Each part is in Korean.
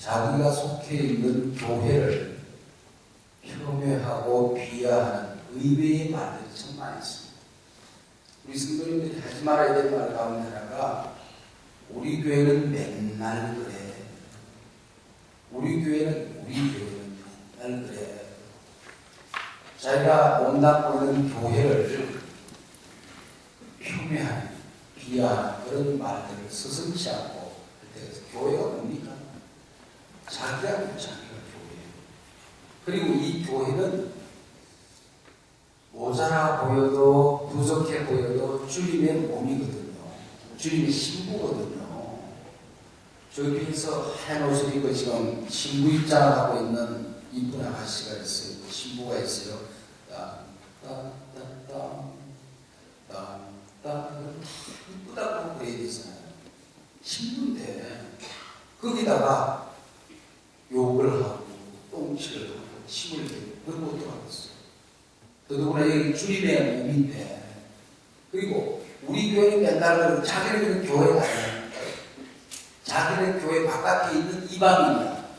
자기가 속해 있는 교회를 폄훼하고 비하하는 의외의 말들이 참 많이 있습니다. 우리 성도님들이 하지 말아야 될 말 가운데 하나가 우리 교회는 맨날 그래. 우리 교회는 맨날 그래. 자기가 온당보는 교회를 폄훼하는 비하하는 그런 말들을 서슴지 않고 할 때 교회가 뭡니까? 자기가 교회예요. 그리고 이 교회는 모자라 보여도 부족해 보여도 주님의 몸이거든요. 주님의 신부거든요. 저 옆에서 하얀 옷을 입고 지금 신부 입장을 하고 있는 이쁜 아가씨가 있어요. 신부가 있어요. 이쁘다고 그래야 되잖아요. 신부인데 거기다가 욕을 하고 똥칠을 하고 침을 대고 그런 것도 하겠어요. 더더구나 여기 주님의 몸인데, 그리고 우리 교회는 맨날 자기네 교회가 아니야. 자기네 교회 바깥에 있는 이방인이야.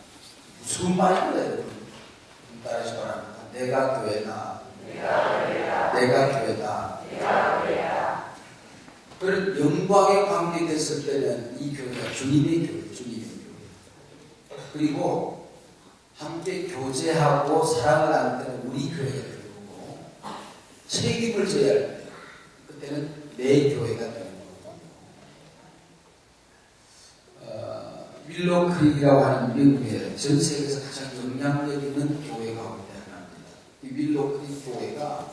무슨 말입니다, 여러분. 따라하시 바랍니다. 내가 교회다. 내가 교회다. 그런 영광의 관계 됐을 때는 이 교회가 주님의 교회. 그리고 함께 교제하고 사랑을 나눌 때는 우리 교회가 되고, 책임을 져야 할 때 그때는 내 교회가 되는 거거든요. 윌로우 크릭이라고 하는 미국의 전 세계에서 가장 영향력 있는 교회 가운데 하나입니다. 이 윌로우 크릭 교회가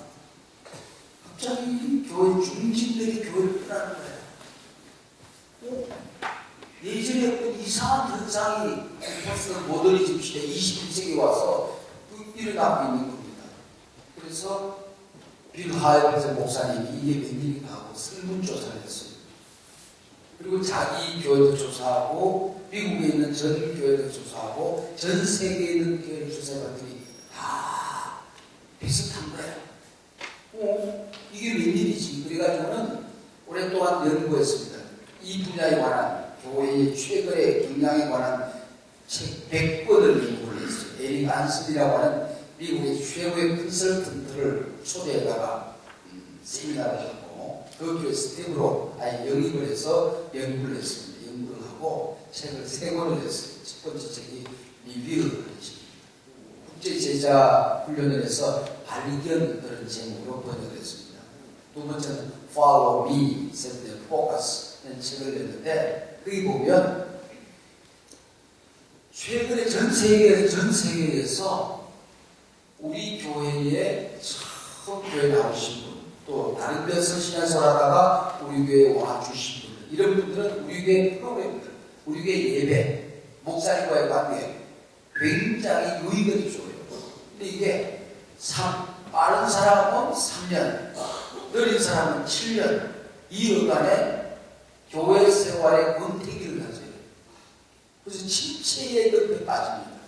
갑자기 교회 중진들이 교회를 떠나는 거예요. 예전에 어떤 이상한 현상이 포스트 모더니즘 시대 21세기에 와서 일어나고 있는 겁니다. 그래서 빌 하이퍼스 목사님이 이게 웬일인가 하고 설문조사를 했어요. 그리고 자기 교회도 조사하고 미국에 있는 전 교회도 조사하고 전 세계에 있는 교회를 조사해봤더니 다 비슷한 거예요. 이게 웬일이지? 그래가지고는 오랫동안 연구했습니다. 이 분야에 관한 교회의 최근의 경향에 관한 책 100권을 연구를 했어요. 에릭 안슨이라고 하는 미국의 최고의 컨설턴트를 초대해다가 세미나를 하고 그 교회 스텝으로 아예 영입을 해서 연구를 했습니다. 연구를 하고 책을 3권을 했어요. 첫 번째 책이 리뷰 국제제자 훈련을 해서 발견 그런 제목으로 번역을 했습니다. 두 번째는 Follow Me, Set the Focus 이라는 책을 냈는데 거기 보면 최근에 전 세계에서 우리 교회에 처음 교회 나오신 분, 또 다른 데서 신앙생활 하다가 우리 교회에 와주신 분들, 이런 분들은 우리 교회 프로그램들, 우리 교회 예배, 목사님과의 관계 굉장히 유익을 줘요. 근데 이게 빠른 사람은 3년, 느린 사람은 7년, 이 여간에 교회 생활의 권태기를 가져요. 그래서 침체의 늪에 빠집니다.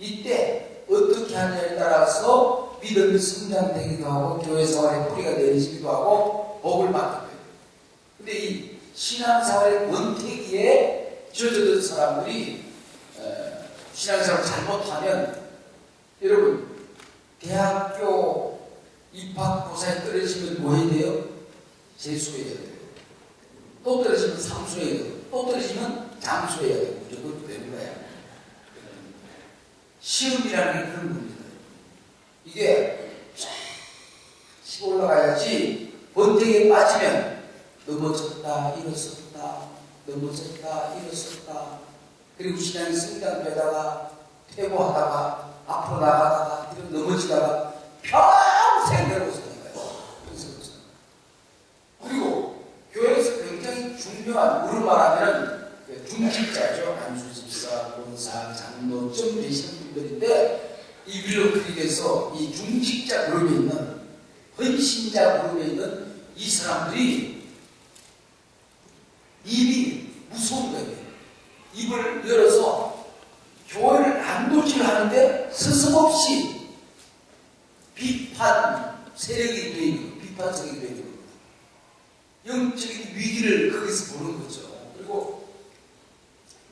이때 어떻게 하느냐에 따라서 믿음이 성장되기도 하고 교회 생활의 뿌리가 내리지기도 하고 복을 받게 돼요. 근데 이 신앙생활의 권태기에 젖어든 사람들이 신앙생활을 잘못하면, 여러분 대학교 입학고사에 떨어지면 뭐 해야 돼요? 재수해야 돼요. 또 떨어지면 삼수해야 되고, 또 떨어지면 장수해야 되고, 무조건 되는 거야. 시험이라는 게 그런 겁니다. 이게 쫙 치고 올라가야지 번뜩에 빠지면 넘어졌다 일어섰다 넘어졌다 일어섰다, 그리고 신앙이 성장되다가 퇴보하다가 앞으로 나가다가 넘어지다가 평생 그러고 있는 거예요. 그리고 교회에서 굉장히 중요한, 우리로 말하면 중직자죠. 안수집사, 권사, 장로, 점 되시는 분들인데, 이 윌로우 크릭에서 이 중직자 그룹에 있는, 헌신자 그룹에 있는 이 사람들이 입이 무서운 거예요. 입을 열어서 교회를 안도질 하는데 스스럼없이 비판 세력이 되는, 비판적이 되는 겁니다. 영적인 위기를 거기서 보는 거죠. 그리고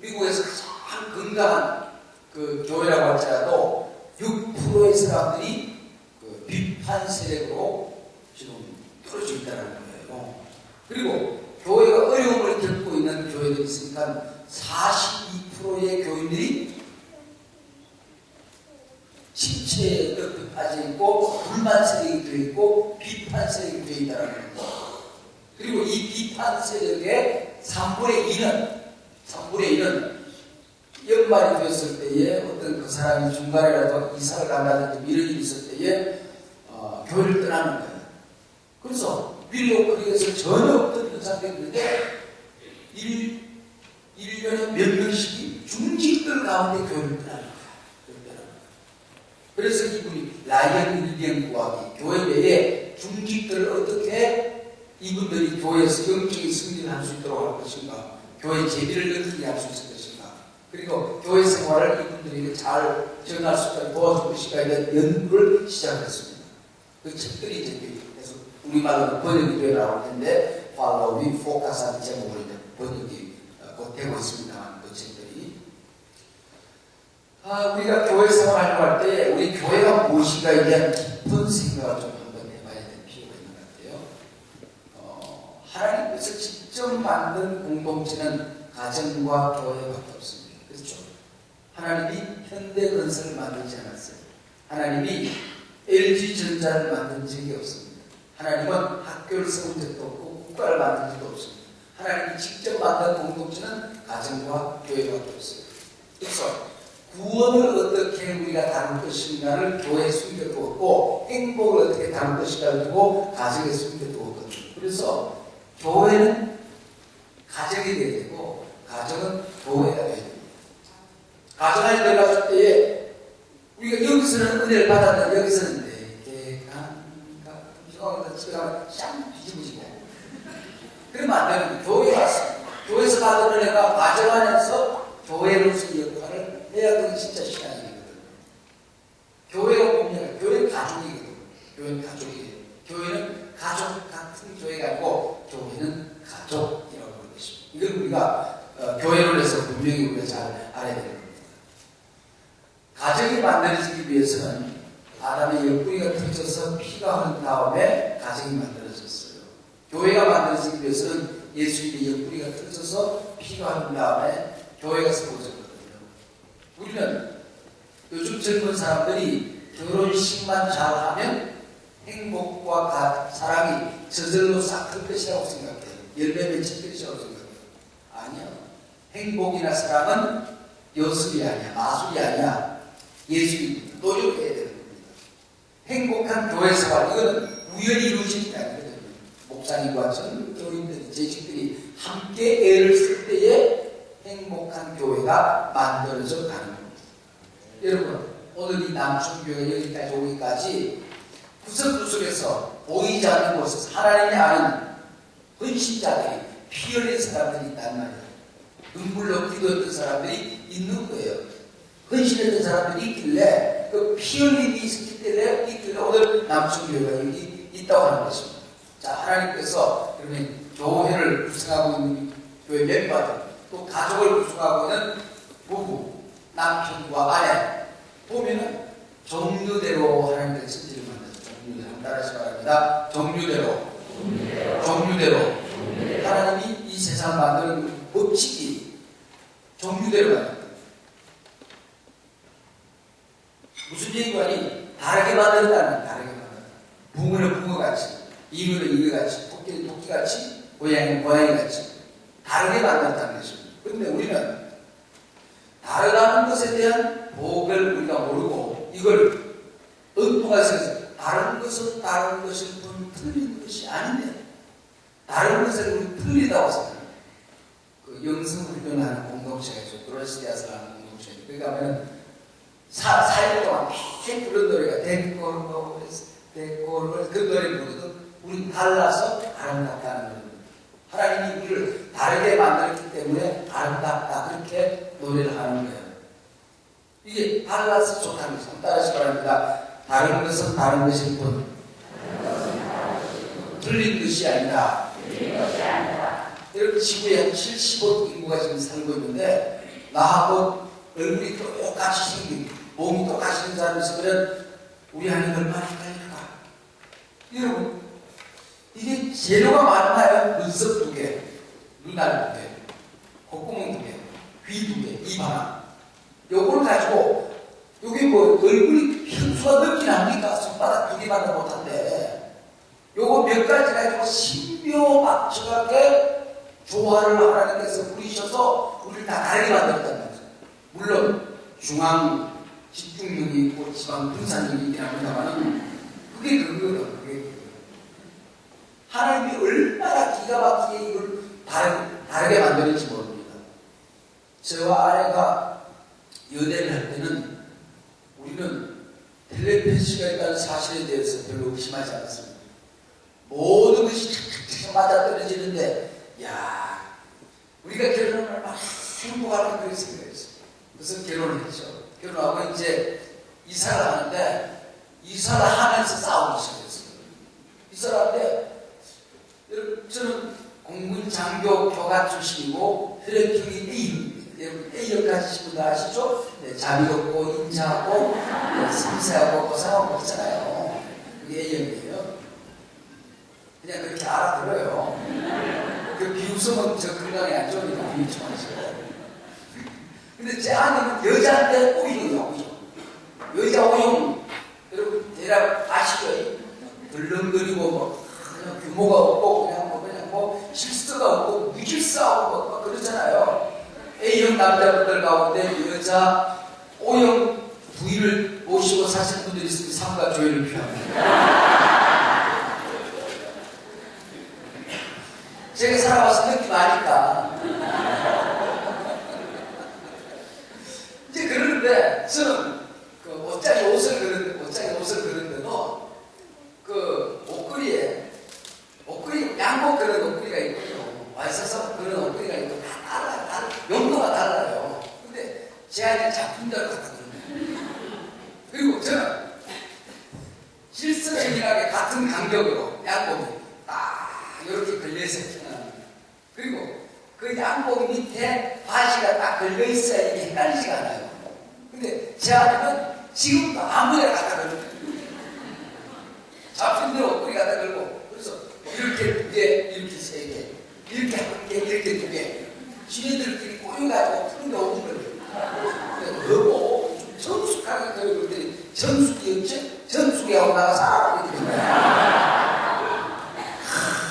미국에서 가장 건강한 그 교회라고 할지라도 6%의 사람들이 그 비판 세력으로 지금 떨어져 있다는 거예요. 그리고 교회가 어려움을 겪고 있는 교회들이 있으니까 42%의 교인들이 침체에 빠져 있고 불만 세력이 되어 있고 비판 세력이 되어 있다는 겁니다. 그리고 이 비판 세력의 3분의 2는 연말이 되었을 때에 어떤 그 사람이 중간에라도 이사를 간다든지 이런 일이 있을 때에 교회를 떠나는 거예요. 그래서 윌로크릭에서 전혀 없던 현상이 있는데 1년에 몇 명씩이 중직들 가운데 교회를 떠나는 거예요. 그래서 이분이 라이언 윌리엄 구하기 교회 내에 중직들을 어떻게 이분들이 교회에서 영적인 승리를 할 수 있도록 할 것인가, 교회 제비를 어떻게 할 수 있을 것인가, 그리고 교회 생활을 이분들에게 잘 적응할 수 있도록 도와줄 것인가에 대한 연구를 시작했습니다. 그 책들이 이제 계속 우리말로 번역이 되어 나올 텐데 Follow Me, Focus하는 제목으로 이제 번역이 곧 되고 있습니다만 그 책들이 우리가 교회 생활하려고 할 때 우리 교회가 무엇인가에 대한 깊은 생각을 좀 한번 해봐야 될 필요가 있는 것 같아요. 하나님께서 직접 만든 공동체는 가정과 교회밖에 없습니다. 그렇죠? 하나님이 현대건설을 만들지 않았어요. 하나님이 LG전자를 만든 적이 없습니다. 하나님은 학교를 세운 적도 없고 국가를 만든 적도 없습니다. 하나님이 직접 만든 공동체는 가정과 교회밖에 없어요. 그래서 구원을 어떻게 우리가 다룰 것인가를 교회에 숨겨두었고 행복을 어떻게 다룰 것인가를 두고 가정에 숨겨두었거든요. 그래서 교회는 가정이 되어야 되고 가정은 교회가 되어야 됩니다. 가정에 들어갔을 때에 우리가 여기서는 은혜를 받았는데 여기서는 집에 가면 쌍 뒤집어지고 그러면 안 되는 거예요. 교회에 왔습니다. 교회에서 받은 은혜가 가정 안에서 교회로서의 역할을 해야 되는 진짜 신앙이거든요. 교회가 보면 교회는 가족이거든요. 교회는 가족이에요. 교회는 가족 같은 교회가 아니고 교회는 가족이라고 하는 것입니다. 이걸 우리가 교회론에서 분명히 우리가 잘 알아야 되는 겁니다. 가정이 만들어지기 위해서는 아담의 옆구리가 터져서 피가 흐른 다음에 가정이 만들어졌어요. 교회가 만들어지기 위해서는 예수님의 옆구리가 터져서 피가 흐른 다음에 교회가 세워졌거든요. 우리는 요즘 젊은 사람들이 결혼식만 잘하면 행복과 사랑이 저절로 싹 클 것이라고 생각해요. 열매 맺힐 것이라고 생각해요. 아니요. 행복이나 사랑은 요술이 아니야. 마술이 아니야. 예술입니다. 노력해야 되는 겁니다. 행복한 교회 생활, 이거는 우연히 이루어지는 게 아니거든요. 목사님과 전 교인들, 재직들이 함께 애를 쓸 때에 행복한 교회가 만들어져 가는 겁니다. 여러분, 오늘 이 남충교회가 여기까지 오기까지 구석구석에서 보이지 않는 곳에서 하나님이 아는 헌신자들이, 피 흘린 사람들이 있단 말이에요. 눈물로 기도했던 사람들이 있는 거예요. 헌신했던 사람들이 있길래, 그 피 흘림이 있길래 오늘 남충교회가 여기 있다고 하는 것입니다. 자, 하나님께서 그러면 교회를 구성하고 있는 교회 멤버들, 또 가족을 구성하고 있는 부부, 남편과 아내 보면은 종류대로 하나님께서 천지를 만들었죠. 종류대로. 한번 따라하시기 바랍니다. 종류대로. 하나님이 이 세상을 만드는 법칙이 종류대로 만듭니다. 무슨 얘기하니? 다르게 만든다는 다르게 만든다. 붕어는 붕어같이, 이거는 이거같이, 토끼는 토끼같이, 고양이는 고양이같이 다르게 만든다는 것입니다. 그런데 우리는 다르다는 것에 대한 복을 우리가 모르고 이걸 엉뚱하게 생각해서 다른 것은 다른 것일 뿐 틀린 것이 아닌데 다른 것을 우리 틀리다고 생각합니다. 그 영성훈련하는 공동체가 있죠. 그로스티아스 하는 공동체. 거기 가면 4일 동안 매일 부른 노래가 데콜노 그 노래 부르거든. 우리 달라서 아름답다는 거예요. 하나님이 우리를 다르게 만들었기 때문에 아름답다 그렇게 노래를 하는 거예요. 이게 달라서 좋다는 것을 따라하시기 바랍니다. 다른 것은 다른 것일 뿐 틀린 것이 아니다. 이렇게 지구에 한 75억 인구가 지금 살고 있는데 나하고 얼굴이 똑같이 생긴, 몸이 똑같이 생긴 사람이 있으면 우리 아이는 얼마나 헷갈릴까? 여러분, 이게 재료가 많나요? 눈썹 2개, 눈알 2개, 콧구멍 2개, 귀 2개, 입 하나. 요걸 가지고, 요게 뭐, 얼굴이 평수가 넘긴 합니까? 손바닥 2개만도 못한데, 요거 몇 가지 가지고 신묘막측하게 조화를 하나님께서 부리셔서 우리를 다 다르게 만들었단 말이죠. 물론 중앙 집중력이 있고 지방 분산력이 있긴 합니다만 그게 그거예요. 하나님이 얼마나 기가 막히게 이걸 다르게 만들었는지 모릅니다. 저와 아내가 연애를 할 때는 우리는 텔레패시가 있다는 사실에 대해서 별로 의심하지 않았습니다. 모든 것이 탁탁탁 맞아떨어지는데 야, 우리가 결혼을 막 행복하게 그렇게 생각했어요. 그래서 결혼을 했죠. 결혼하고 이제 이사를 하는데 이사를 하면서 싸우기 시작했어요. 이사를 하는데 여러분 저는 공군 장교 교관 출신이고 혈액형이 A입니다. 여러분 A형 가지신 분들 아시죠? 네, 자비롭고 인자하고 섬세하고 고상하고 그렇잖아요. 그게 A형이에요. 그냥 그렇게 알아들어요. 그 비웃음은 저 건강에 안 좋으니까 비웃지 마세요. 근데 제 아내는 여자인데 O형이야, O형. 여자 O형, 여러분 대략 아시죠? 덜렁거리고 뭐 그냥 규모가 없고 그냥 뭐 실수가 없고 무질서하고 뭐 그러잖아요. A형 남자분들 가운데 여자 O형 부인을 모시고 사신 분들이 있으면 삼가 조회를 표합니다. 제가 살아와서 느낌 아니까. 이제 그러는데, 저는 그 옷장에 옷을 그렸는데도, 그 옷걸이에, 양복 그런 옷걸이가 있고요. 와이셔츠 그런 옷걸이가 있고, 다 달라요. 용도가 달라요. 근데 제 아이는 작품대로 갖다 그러네요. 그리고 저는 실선생님하게 같은 간격으로 양복이 딱 이렇게 걸려있어요. 그리고 그 양복 밑에 바지가 딱 걸려있어야 이게 헷갈리지가 않아요. 근데 제 아내는 지금도 아무데나 갖다 걸고 잡힌 대로 옷걸이 갖다 걸고 그래서 이렇게 2개, 이렇게 3개, 이렇게 1개, 이렇게 2개 지네들끼리 꼬여가지고 푸는데 오는 거예요. 그거 좀 정숙하게 그러더니 정숙이 하고 나가서 이렇게 된 거야.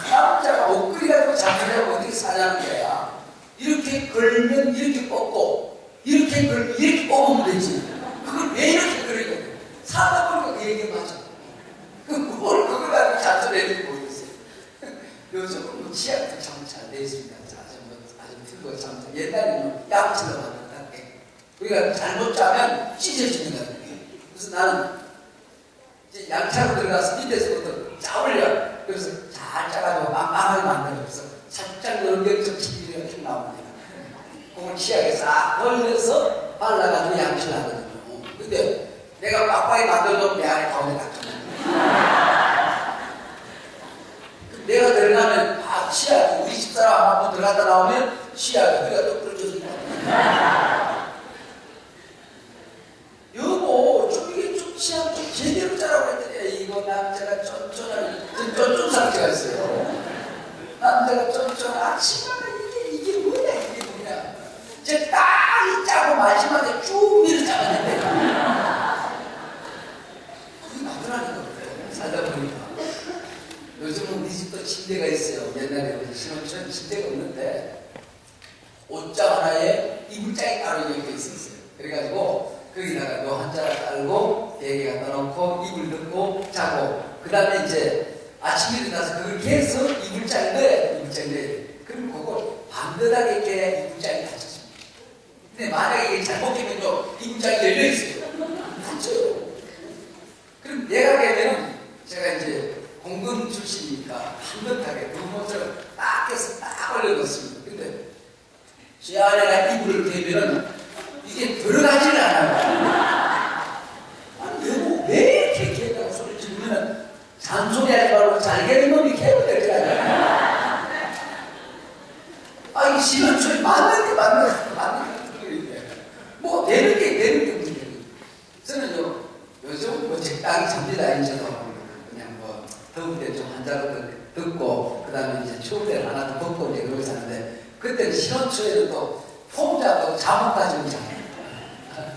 남자가 옷걸이 가지고 잡히려고 어떻게 사냐는 거야. 이렇게 걸면 이렇게 뽑고, 이렇게 걸면 이렇게 뽑으면 되지. 그걸 왜 이렇게 걸리냐. 사다 보니까 그 얘기 맞아. 그걸 가지고 잔소리해도 모르겠어요. 요즘은 뭐 치약도 참 잘 돼 있습니다. 아주 틀고 참 잘. 옛날에는 양치를 만든다. 우리가 잘못 짜면 찢어지는 거야. 그래서 나는 이제 양차로 들어가서 밑에서부터 짜올려. 그래서 잘 짜가지고 빵빵하게 만들어서 살짝 넘겨서 치즈가 이렇게 나옵니다. 그걸 치약에 싹 걸려서 발라가지고 양치를 하거든요. 근데 내가 빡빡이 만들어놓으면 내 안에 가운데 닥쳐. 내가 들어가면 치약이 우리 집사람 한번 들어갔다 나오면 치약이 우리가 또 부러져서 여보 좀 이게 좀 치약 좀 제대로 짜라고 했더니 이거 남자가 쫀쫀 상태가 있어요. 남자가 쫀쫀 아침마다 이게 뭐냐 이게 뭐냐. 이제 딱 짜고 마지막에 쭉 밀어 잡았는데 그게 맞더라는 거예요. 살다 보니까 요즘은 우리 집도 침대가 있어요. 옛날에 우리 신혼처럼 침대가 없는데 옷장 하나에 이불장이 따로 이렇게 있었어요. 그래가지고 거기다가 요 한자를 깔고 베개 갖다 놓고 이불 넣고 자고 그 다음에 이제 아침에 일어나서 그걸 계속 이불장에 넣어요. 그럼 그걸 반듯하게 이렇게 이불장이 닫혔습니다. 근데 만약에 이게 잘못 깨면요 이불장이 열려있어요. 닫혀요. 그럼 내가 깨면은 제가 이제 공군 출신이니까 반듯하게 두모처럼 딱 해서 딱 올려놓습니다. 근데 제 아내가 이불을 깨면은 이게 들어가지는 않아요. 아니, 여보, 왜 이렇게 개다고 소리 지르면 잔소리 하지 말고 잘 개는 놈이 개면 될 거 아니야. 아, 이게 신혼초에 맞는 게 소리인데. 뭐, 신혼초에는 또 폼자고 잠옷까지 입잖아요.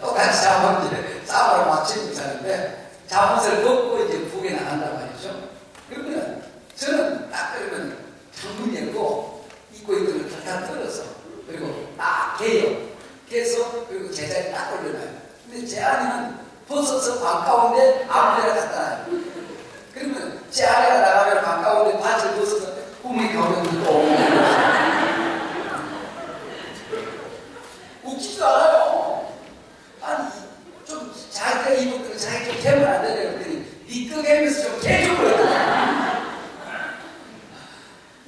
똑같이 잠옷을 맞추고 자는데 잠옷을 벗고 이제 북에 나간단 말이죠. 그러면 저는 딱 그러면 창문 열고 입고 있던 걸 탁탁 떨어서 그리고 딱 개요. 개서 그리고 제자리에 딱 올려놔요. 근데 제 아내는 벗어서 방 가운데 아무데나 갖다 놔요. 그러면 제 아내가 나가면 방 가운데 바지를 벗어서 꿈이 가면 또 웃기지도 않아요. 아니 좀 자기가 입은 거 자기 좀 개면 안 되냐 그랬더니 니꺼 개면서 좀 개좀 그랬더니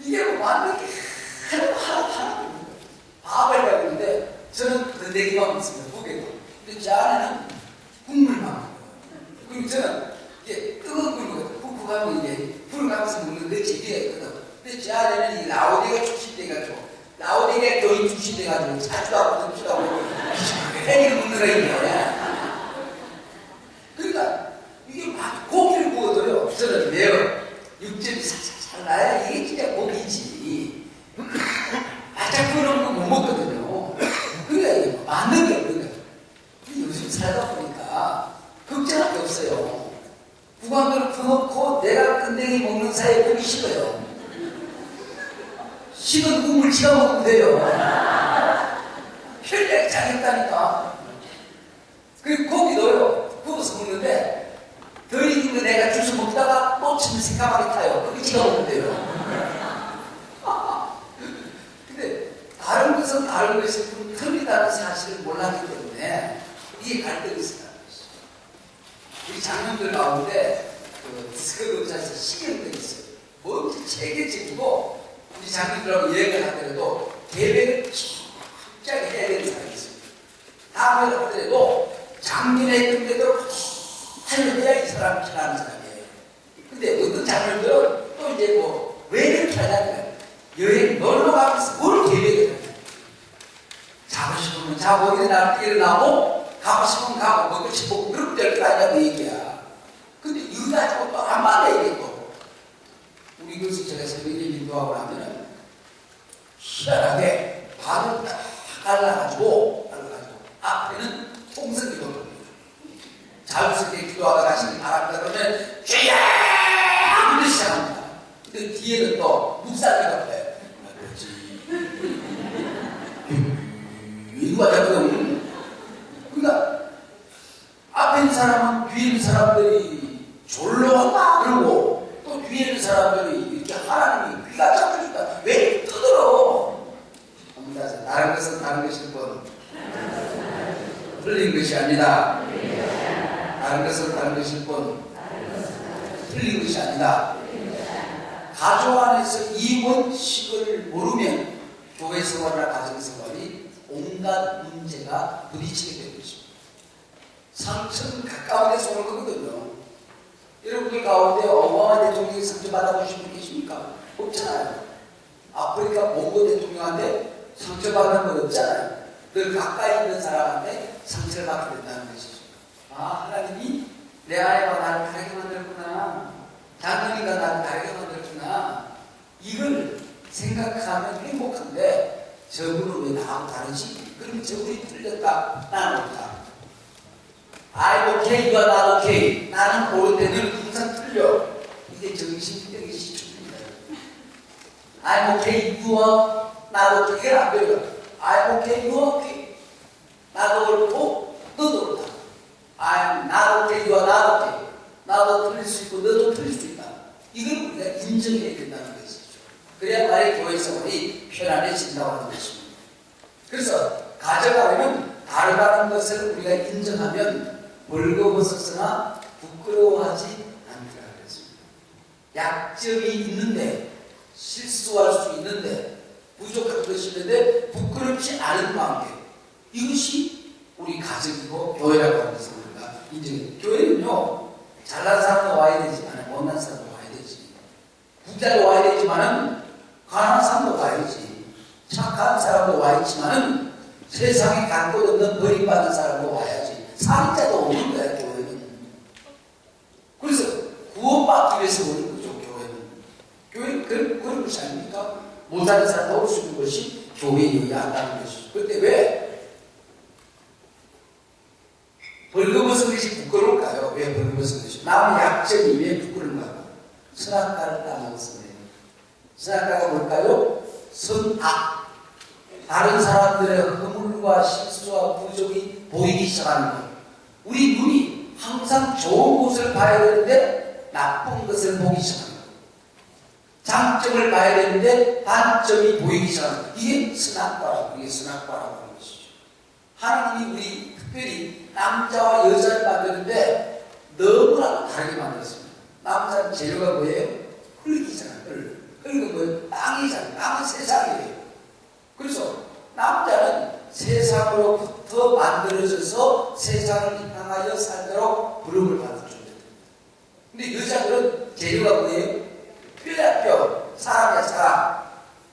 이게 뭐 맞는 게 하나 밥을 가는데 저는 내기만 있습니다. 무게도. 근데 제 아내는 국물만 먹어요. 그리고 저는 이게 뜨거운 물 푹푹 하면 이게 불을 가면서 먹는 데 재미가 있거든. 근데 제 아내는 이 라오디가 출신돼가지고 라오디가 교인 출신돼가지고 자주도 하고 듣기도 하고 해기를 먹는 거예요. 그러니까 이게 막 고기를 구워도요. 저는 매워. 육즙이 살살 나야 이게 진짜 고기지. 바짝 구워놓은 거 못 먹거든요. 그러니까 이게 맞는 게 없는 거예요. 요즘 살다 보니까 걱정할 게 없어요. 구강도를 퍼놓고 내가 끝내기 먹는 사이에 보기 싫어요. 식은 국물 지가 먹으면 돼요. 혈액 장했다니까. 그리고 고기도요, 구워서 먹는데 더 익은 거 내가 주워 먹다가 뻗치면 새까맣게 타요. 그게 지가 먹으면 돼요. 근데 다른 것은 다른 것이 틀리다는 사실을 몰랐기 때문에 이게 갈등이 있었다는 것이죠. 우리 장면들 가운데 그 디스커버리 업자에서 식용들이 있어요. 뭔지 체계적이고 우리 장면들하고 여행을 하더라도 계획을 철저하게 해야 되는 사람이 있습니다. 다음에 하더라도 작년에 했던 대로 해야 이 사람을 잘하는 사람이에요. 근데 어떤 장면들은 또 이제 왜 이렇게 하냐면 여행 놀러 가면서 뭘 계획을 해요. 자고 싶으면 자고 일어나고 가고 싶으면 가고 먹고 싶고 그렇게 될 거 아니냐고 얘기야. 근데 이거 가지고 또 안 맞아 얘기했고 우리 그것을 제가 새벽에 인도하고 나면은 희한하게 발을 딱 갈라가지고 앞에는 통성이 돌립니다. 자유스럽게 기도하다 가시는 바람이다 그러면 쥐야 하고 시작합니다. 근데 뒤에는 또 묵살이가 돼요. 그렇지. 이거 하자고요. 그러니까 앞에 있는 사람은 뒤에 있는 사람들이 졸로한다 그러고 또 뒤에 있는 사람들이 이렇게 하나님이 귀가 잡혀준다. 왜 떠들어? 다른 것은 다른 것일 뿐 틀린 것이 아니다. 다른 것은 다른 것일 뿐 틀린 것이 아니다. 가족 안에서 이원식을 모르면 교회 생활이나 가정 생활이 온갖 문제가 부딪히게 되는 것입니다. 상처는 가까운 데서 오는 거거든요. 여러분들 가운데 오바마 대통령이 상처 받아보신 분 계십니까? 없잖아요. 아프리카 봉고 대통령한테 상처받는 건 없잖아요. 늘 가까이 있는 사람한테 상처를 받게 된다는 것이죠. 아, 하나님이 내 아이가 나를 다르게 만들었구나. 장로님과 나를 다르게 만들었구나. 이걸 생각하면 행복한데 저분은 왜 나하고 다르지? 그러면 저분이 틀렸다. 나는 옳다. I'm okay, you're not okay. 나는 옳을 때는 항상 틀려. 이게 정신병의 시초입니다. I'm okay, you are not okay. 이게 안 돼요. I'm okay, you are okay. 나도 옳고 너도 옳다. I'm not okay, you are not okay. 나도 틀릴 수 있고 너도 틀릴 수 있다. 이걸 우리가 인정해야 된다는 것이죠. 그래야 말의 교회 생활이 편안해진다고 하는 것입니다. 그래서 가져가려면 다르다는 것을 우리가 인정하면 벌거벗었으나 부끄러워하지 않더라 그랬습니다. 약점이 있는데 실수할 수 있는데 부족한 것이 있는데 부끄럽지 않은 관계, 이것이 우리 가정이고 교회라고 하는 것을 우리가 인정해요. 교회는요 잘난 사람도 와야 되지만 못난 사람도 와야 되지. 부자도 와야 되지만 가난한 사람도 와야지. 착한 사람도 와 있지만 세상에 갖고 없는 버림받은 사람도 와야지. 살인자도 오는 거야 교회는. 그래서 구원받기 위해서 오는 거죠 교회는. 교회는 그런 것이 아닙니까? 못 사는 사람도 올 수 있는 것이 교회에 여기 안다는 것이죠. 그런데 왜 벌거벗은 것이 부끄러울까요? 왜 벌거벗은 것이? 남의 약점이 왜 부끄러운가요? 선악과를 따먹었습니다. 선악과가 뭘까요? 선악. 다른 사람들의 허물과 실수와 부족이 보이기 시작하는 것. 우리 눈이 항상 좋은 것을 봐야 되는데 나쁜 것을 보기 시작합니다. 장점을 봐야 되는데 단점이 보이기 시작합니다. 이게 선악과라고, 이게 선악과라고 하는 것이죠. 하나님이 우리 특별히 남자와 여자를 만드는데 너무나 다르게 만들었습니다. 남자는 재료가 뭐예요? 흙이잖아요. 흙은 뭐예요? 땅이잖아요. 땅은 세상이에요. 그래서 남자는 세상으로부터 만들어져서 세상을 향하여 살도록 부름을 받은 존재입니다. 근데 여자들은 재료가 뭐예요? 뼈야 뼈. 사람이야 사람.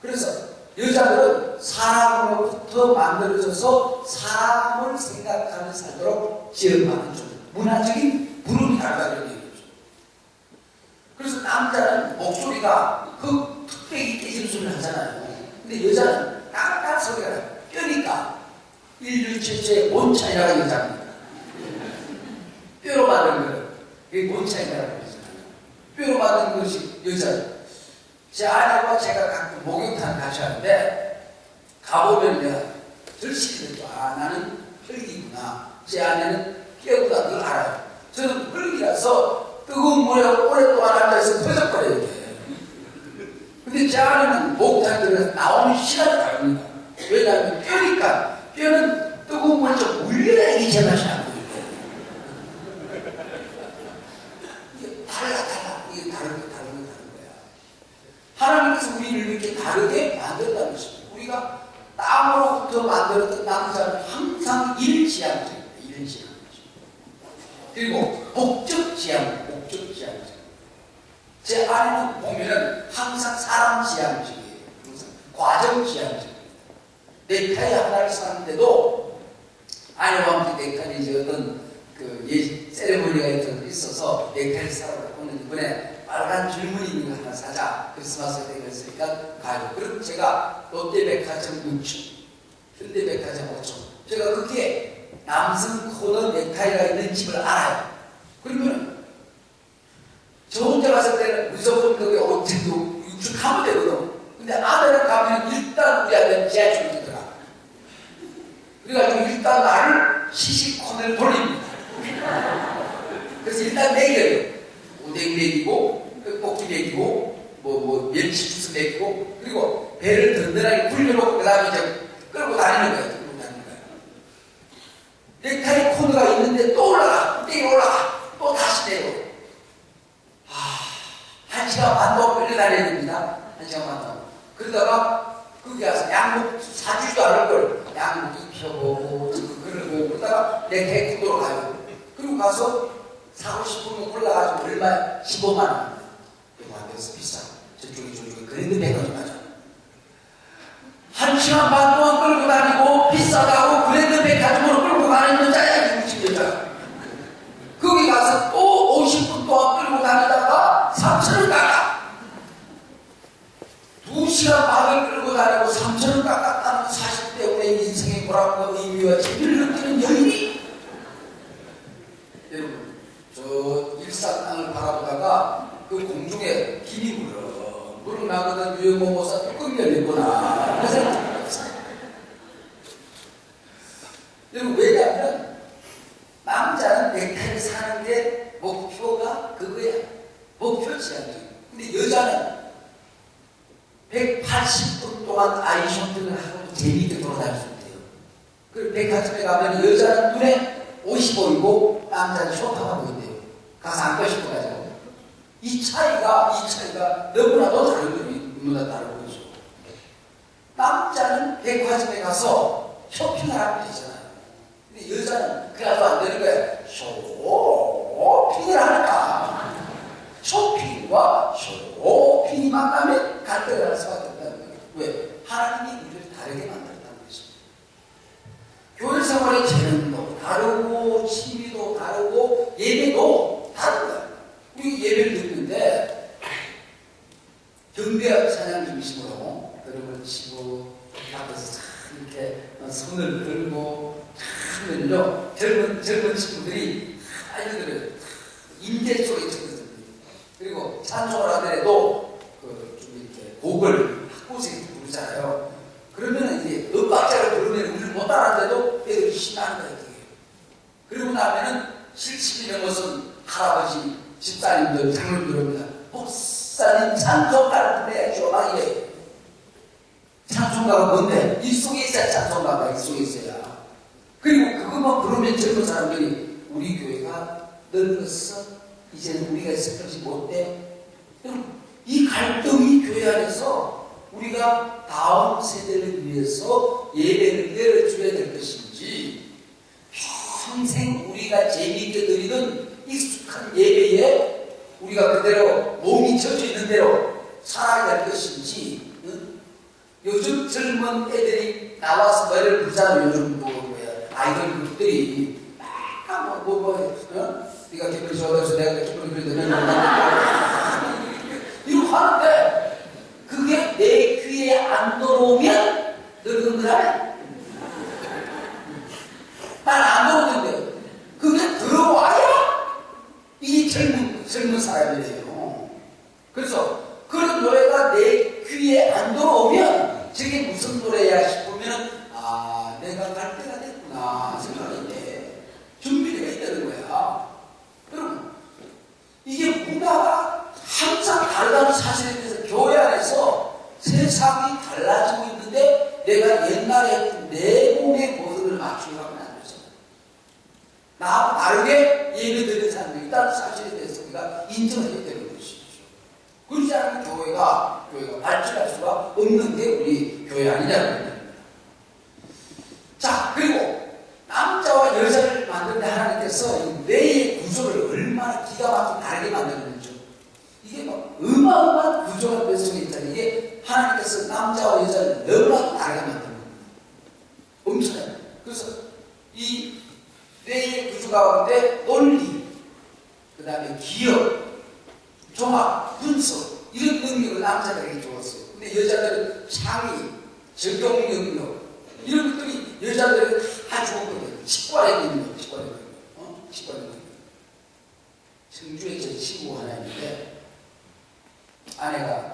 그래서 여자들은 사람으로부터 만들어져서 사람을 생각하며 살도록 지음받은 존재. 문화적인 부름이 다르다는 얘기죠. 그래서 남자는 목소리가 그 뚝배기 깨지는 소리를 하잖아요. 근데 여자는 깍깍 소리가 나요. 뼈니까 인류 최초의 몬차이라가 여자입니다. 뼈로 만든 거예요. 그게 몬차이라고 그러잖아요. 뼈로 만든 것이 여자예요. 제 아내와 제가 가끔 목욕탕 같이 하는데 가보면 내가 절실히 느껴. 아, 나는 흙이구나. 제 아내는 뼈구나. 그걸 알아요. 저는 흙이라서 뜨거운 물에 오랫동안 앉아있으면 터져버려요. 근데 제 아내는 목욕탕에 들어가서 나오는 시간이 다릅니다. 왜냐하면 뼈니까 뼈는 뜨거운 물에 좀 물려야 이게 제맛이 안 보여요. 이게 달라. 이게 다른 거야. 하나님께서 우리를 이렇게 다르게 만들었다는 것입니다. 우리가 땀으로부터 만들었던 남자는 항상 일지향적입니다. 일지향적. 그리고 목적지향적. 제 아내는 보면은 항상 사람 지향적이에요. 항상 과정 지향적입니다. 넥타이 하나를 샀는데도 아내와 함께 넥타이 이제 어떤 그 세레모니가 있어서 넥타이를 사러 오늘 이번에 빨간 줄무늬 있는 거 하나 사자. 크리스마스 때가 있으니까 가요. 그럼 제가 롯데백화점 6층, 현대백화점 5층. 제가 그게 남성 코너 넥타이가 있는 집을 알아요. 그러면 저 혼자 갔을 때는 무조건 거기 5층도 6층 가면 되거든. 근데 아내랑 가면 일단 우리 아내는 지하철이 되더라. 그래가지고 일단 나를 시시콘을 돌립니다. 그래서 일단 매겨요. 오뎅 먹이고, 떡볶이 먹이고, 멸치 주스 먹이고, 그리고 배를 든든하게 굴려놓고, 그 다음에 이제 끌고 다니는 거예요. 넥타이 코너가 있는데 또 올라가, 또 다시 내려. 1시간 반 동안 끌려다녀야 됩니다. 1시간 반 동안. 그러다가, 거기 가서 양복 사주지도 않을 걸. 양복 입혀보고, 그러고, 그러다가 넥타이 코너로 가요. 그리고 가서, 사고 싶으면 올라가지고 얼마야? 15만원. 이거 안 돼서 비싸. 저쪽에 그랜드 백화점 가자. 1시간 반 동안 끌고 다니고 비싸다고 그랜드 백화점으로 끌고 가는 여자야. 중심 여자. 거기 가서 또 50분 동안 끌고 다니다가 3,000원 깎아. 2시간 반을 끌고 다니고 3,000원 깎았다는 사실 때문에 인생의 보람과 의미와 재미를 느끼는 여인이 여러분 저 일산 땅을 바라보다가 그 공중에 길이 물어 나거든. 유영모모사 뚜껑이 열렸구나. 그 생각이 들었어요. 여러분 왜냐하면 남자는 넥타이를 사는 게 목표가 그거야. 목표지향적. 근데 여자는 180분 동안 아이 쇼핑을 하고 재미있게 돌아다닐 수 있대요. 그리고 백화점에 가면 여자는 눈에 옷이 보이고 남자는 쇼파가 보인대요. 가서 안고 싶어 가지고. 이 차이가 너무나도 다르거든요. 남자는 백화점에 가서 쇼핑을 하면 되잖아요. 근데 여자는 그래도 안 되는 거예요. 쇼핑을 하니까. 쇼핑과 쇼핑이 만나면 갈등을 할 수밖에 없다는 거예요. 왜? 하나님이 우리를 다르게 만들었다는 것입니다. 교회 생활의 재능도 다르고, 취미도 다르고, 예배도 다른 거예요. 우리 예배를 듣는데, 경배 사장님이시고, 여러분 치고, 앞에서 그리고 참을요 젊은 친구들이 아이들을 인재 쪽에 적극적입니다. 그리고 찬송을 하더라도 좀 이렇게 곡을 학고생이 부르잖아요. 그러면 이제 엇박자를 부르면 우리는 못 따라하는데도 애들이 신나는 거예요. 그리고 나면은 실습이 된 것은 할아버지 집사님들 장로님들입니다. 목사님 찬송가를 불러야죠. 막 이래. 찬송가가 뭔데? 이 속에 있어야 찬송가가 이 속에 있어야. 그리고 그것만 부르면 젊은 사람들이 우리 교회가 늙었어. 이제는 우리가 있을지 못돼. 이 갈등이 교회 안에서 우리가 다음 세대를 위해서 예배를 열어줘야 될 것인지 평생 우리가 재미있게 드리던 익숙한 예배에 우리가 그대로 몸이 젖어 있는 대로 살아야 될 것인지. 요즘 젊은 애들이 나와서 노래를 부르잖아요. 요즘 아이돌 그룹들이 네가 기분이 좋아서 내가 기분이 그래도 이러고 하는데 그게 내 귀에 안 들어오면 늙은 거야. 난 안 들어오는데 그게 들어와야 이게 젊은 사람이래요. 그래서 그런 노래가 내 귀에 안 들어오면 저게 무슨 노래야 싶으면 내가 갈 때가 됐구나 생각인데 준비가 있다는 거야. 여러분 이게 문화가 항상 다르다는 사실에 대해서 교회 안에서 세상이 달라지고 있는데 내가 옛날에 내 몸의 모습을 맞추려고 하면 안 되잖아. 나하고 다르게 예배드리는 사람들이 있다는 사실에 대해서 우리가 인정해야 되는 것이죠. 그렇지 않으면 교회가 발전할 수가 없는 게 우리 교회 아니냐는 겁니다. 자, 그리고 남자와 여자를 만드는데 하나님께서 이 뇌의 구조를 얼마나 기가 막히게 다르게 만드는지 이게 뭐 어마어마한 구조가 뱃속에 있다는 이게 하나님께서 남자와 여자를 너무나도 다르게 만드는 겁니다. 엄청나요. 그래서 이 뇌의 구조 가운데 논리, 그 다음에 기억, 종합, 분석 이런 능력을 남자들에게 주었어요. 근데 여자들은 창의, 적용 능력 이런 것들이 여자들에게 다 주었거든요. 치과에 있는 거, 치과에 있는 거, 치과에 있는 거. 청주에 제 친구가 하나 있는데 아내가